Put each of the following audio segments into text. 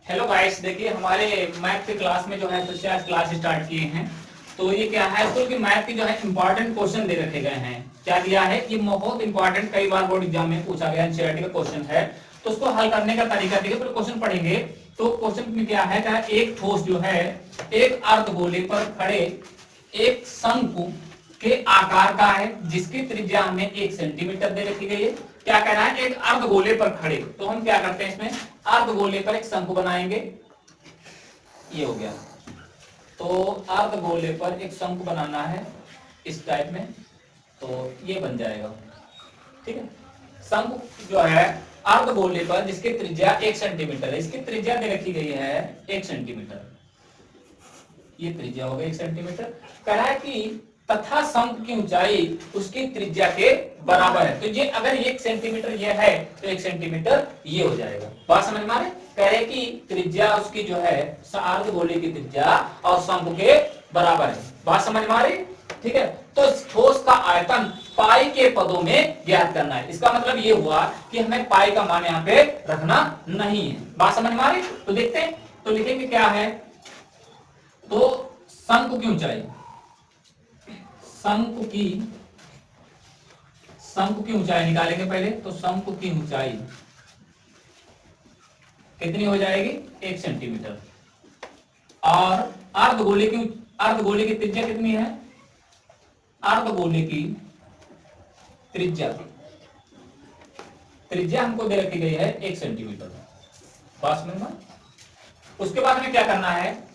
Hello guys, देखिए हमारे math के क्लास में जो है फिर से आज क्लास स्टार्ट किए हैं। तो ये क्या है, स्कूल की मैथ की जो है इंपॉर्टेंट क्वेश्चन दे रखे गए हैं। क्या दिया है, ये बहुत इंपॉर्टेंट, कई बार बोर्ड एग्जाम में पूछा गया एनसीईआरटी का क्वेश्चन है। तो उसको हल करने का तरीका देखिए, फिर क्वेश्चन पढ़ेंगे। तो क्वेश्चन में क्या है, क्या एक ठोस जो है एक अर्धगोले पर खड़े एक शंकु के आकार का है, जिसकी त्रिज्या हमें 1 सेंटीमीटर दे रखी गई है। क्या कह रहा है, एक अर्धगोले पर खड़े। तो हम क्या करते हैं, इसमें अर्धगोले पर एक शंकु बनाएंगे। ये हो गया। तो अर्धगोले पर एक शंकु बनाना है इस टाइप में, तो ये बन जाएगा। ठीक है, शंकु जो है अर्धगोले पर जिसकी त्रिज्या 1 सेंटीमीटर है, इसकी त्रिज्या दे रखी गई है 1 सेंटीमीटर। ये त्रिज्या हो गई 1 सेंटीमीटर। कह रहा है कि तथा शंकु की ऊंचाई उसकी त्रिज्या के बराबर है। तो ये अगर 1 सेंटीमीटर ये है तो 1 सेंटीमीटर ये हो जाएगा। बात समझ में आ रही? कह रहे कि त्रिज्या उसकी जो है अर्धगोले की त्रिज्या और शंकु के बराबर है। बात समझ में आ रही? ठीक है, तो ठोस का आयतन पाई के पदों में ज्ञात करना है। इसका मतलब ये हुआ कि हमें पाई का मान यहाँ पे रखना नहीं है। बात समझ में आ रही? तो देखते हैं, तो लिखेंगे क्या है, तो शंकु की ऊंचाई, शंकु की ऊंचाई निकालेंगे पहले। तो शंकु की ऊंचाई कितनी हो जाएगी, 1 सेंटीमीटर। और अर्धगोले की त्रिज्या कितनी है, अर्धगोले की त्रिज्या हमको दे रखी गई है 1 सेंटीमीटर। बात समझ में? उसके बाद में क्या करना है,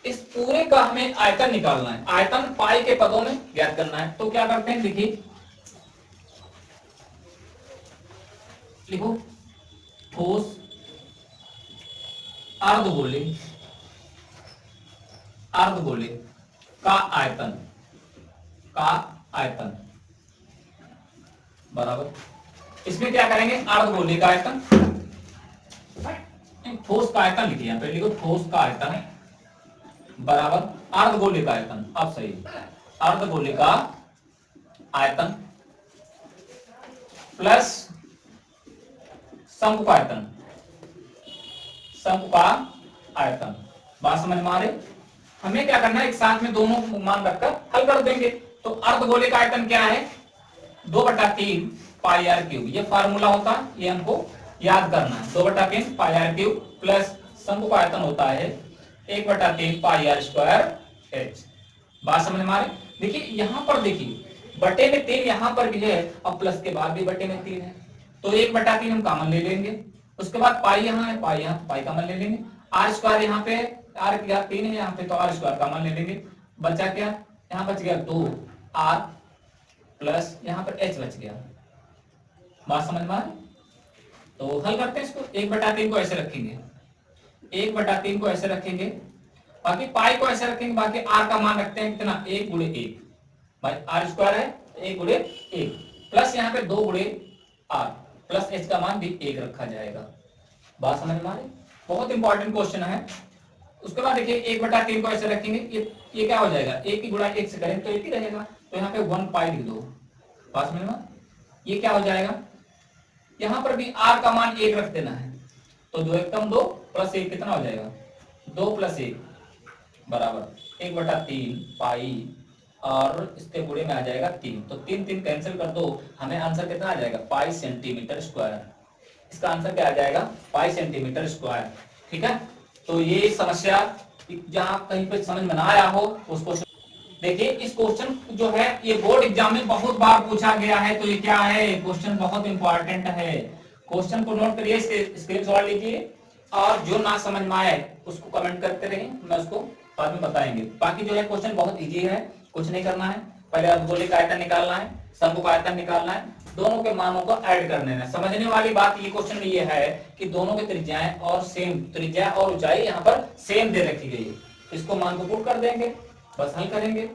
इस पूरे का हमें आयतन निकालना है। आयतन पाई के पदों में ज्ञात करना है। तो क्या करते हैं, देखिए लिखो, ठोस अर्धगोले का आयतन बराबर, इसमें क्या करेंगे, अर्धगोले का आयतन, ठोस का आयतन लिखिए, यहां पे लिखो ठोस का आयतन बराबर अर्धगोले का आयतन। अब सही, अर्धगोले का आयतन प्लस शंकु का आयतन। बात समझ में आ रही? हमें क्या करना है, एक साथ में दोनों मान रखकर हल कर देंगे। तो अर्धगोले का आयतन क्या है, 2/3 पाई आर क्यूब, ये फार्मूला होता है, ये हमको याद करना है। 2/3 पाई आर क्यूब प्लस शंकु का आयतन होता है 1/3 पाई आर स्क्वायर एच। बात समझ में आ रही? देखिए यहां पर, देखिए बटे में 3 यहां पर भी है और प्लस के बाद भी बटे में 3 है। तो 1/3 हम कॉमन ले लेंगे। उसके बाद पाई यहाँ है, पाई यहाँ, पाई कॉमन ले लेंगे। आर स्क्वायर यहाँ पे, आर क्या 3 है यहाँ पे, तो आर स्क्वायर कॉमन ले लेंगे। बचा क्या, यहाँ बच गया 2 आर प्लस यहाँ पर एच बच गया। बात समझ में आ रही? तो हल करते हैं इसको। 1/3 को ऐसे रखेंगे, 1/3 को ऐसे रखेंगे, बाकी पाई को ऐसे रखेंगे, बाकी आर का मान रखते हैं कितना, 1 गुणे 1, भाई आर स्क्वायर है 1 गुणे 1 प्लस यहाँ पे 2 गुणे आर प्लस एच का मान भी 1 रखा जाएगा। बात समझ में आ रही? बहुत इंपॉर्टेंट क्वेश्चन है। उसके बाद देखिए 1/3 को ऐसे रखेंगे, ये क्या हो जाएगा, 1 की गुणा 1 से करें तो 1 ही रहेगा। तो यहाँ पे 1 पाई लिख दो। बात समझ में? ये क्या हो जाएगा, यहाँ पर भी आर का मान 1 रख देना है। तो 2 एकम 2 प्लस 1 कितना हो जाएगा, 2 + 1 बराबर 1/3 पाई, और इसके गुणे में आ जाएगा 3। तो 3 कैंसिल कर दो, हमें आंसर कितना आ जाएगा, पाई सेंटीमीटर स्क्वायर। इसका आंसर क्या आ जाएगा, पाई सेंटीमीटर स्क्वायर। ठीक है, तो ये समस्या जहां कहीं पे समझ में ना आया हो उसको देखिए। इस क्वेश्चन जो है ये बोर्ड एग्जाम में बहुत बार पूछा गया है। तो ये क्या है, क्वेश्चन बहुत इंपॉर्टेंट है। क्वेश्चन को नोट करिए, स्क्रीनशॉट लीजिए, और जो ना समझ में आए उसको कमेंट करते रहिए, मैं उसको बाद में बताएंगे। बाकी जो है क्वेश्चन बहुत इजी है, कुछ नहीं करना है। पहले अर्धगोले का आयतन निकालना है, शंकु का आयतन निकालना है, दोनों के मानों को ऐड करने हैं। समझने वाली बात ये क्वेश्चन में ये है कि दोनों की त्रिज्याएं और सेम, त्रिज्या और ऊंचाई यहाँ पर सेम दे रखी गई है। इसको मान को पुट कर देंगे, बस हल करेंगे,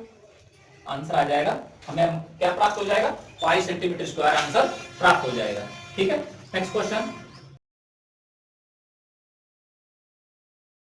आंसर आ जाएगा। हमें क्या प्राप्त हो जाएगा, पाई सेंटीमीटर स्क्वायर आंसर प्राप्त हो जाएगा। ठीक है, नेक्स्ट क्वेश्चन।